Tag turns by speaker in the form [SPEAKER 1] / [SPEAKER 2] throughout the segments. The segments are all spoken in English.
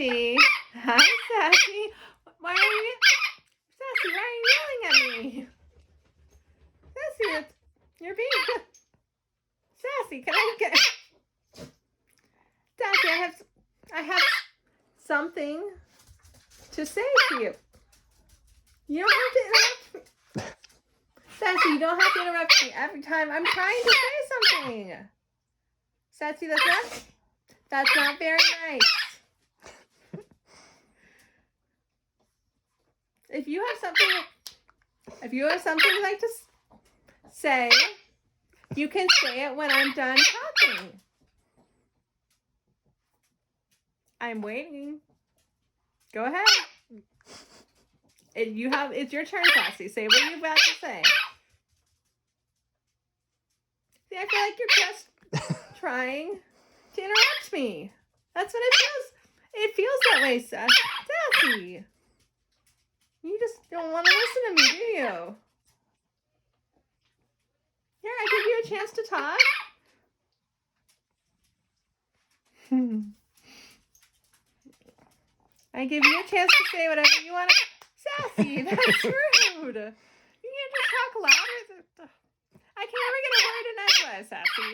[SPEAKER 1] Sassy. Hi, Sassy. Why are you... Sassy, why are you yelling at me? Sassy, you're being... Sassy, can I get... Sassy, I have something to say to you. You don't have to interrupt me. Sassy, you don't have to interrupt me every time I'm trying to say something. Sassy, that's not very nice. If you have something you'd like to say, you can say it when I'm done talking. I'm waiting. Go ahead. It's your turn, Sassy. Say what you're about to say. See, I feel like you're just trying to interrupt me. That's what it feels. It feels that way, Sassy. You just don't want to listen to me, do you? Here, I give you a chance to talk. I give you a chance to say whatever you want to. Sassy, that's rude. You can't just talk louder. I can never get a word in edgewise, Sassy.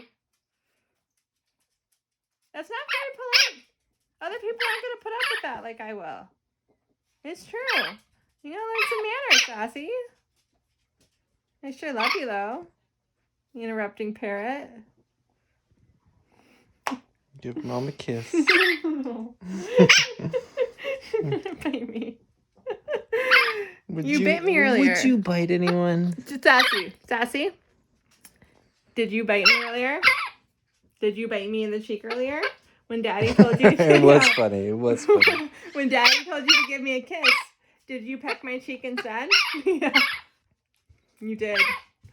[SPEAKER 1] That's not very polite. Other people aren't going to put up with that like I will. It's true. You gotta learn some manners, Sassy. I sure love you, though. Interrupting Parrot.
[SPEAKER 2] Give Mom a kiss.
[SPEAKER 1] Bite me. You bit me earlier.
[SPEAKER 2] Would you bite anyone?
[SPEAKER 1] Sassy. Did you bite me earlier? Did you bite me in the cheek earlier? When Daddy told you to
[SPEAKER 2] It was funny. It was funny.
[SPEAKER 1] When Daddy told you to give me a kiss, did you peck my cheek instead? Yeah. You did.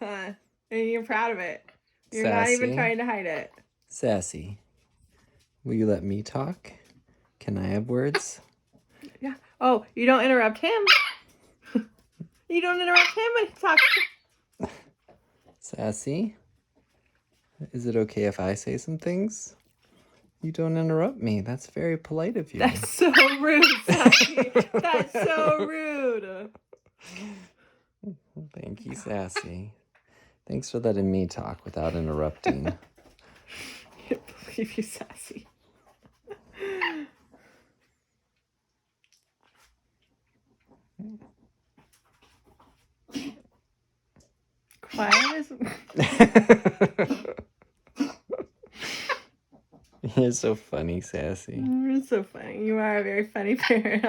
[SPEAKER 1] And you're proud of it. You're Sassy. Not even trying to hide it.
[SPEAKER 2] Sassy. Will you let me talk? Can I have words?
[SPEAKER 1] Yeah. Oh, you don't interrupt him. You don't interrupt him when he talks.
[SPEAKER 2] Sassy, is it okay if I say some things? You don't interrupt me. That's very polite of you.
[SPEAKER 1] That's so rude, Sassy. That's so rude.
[SPEAKER 2] Thank you, Sassy. Thanks for letting me talk without interrupting.
[SPEAKER 1] I can't believe you, Sassy. Quiet is...
[SPEAKER 2] You're so funny, Sassy.
[SPEAKER 1] You're so funny. You are a very funny parent.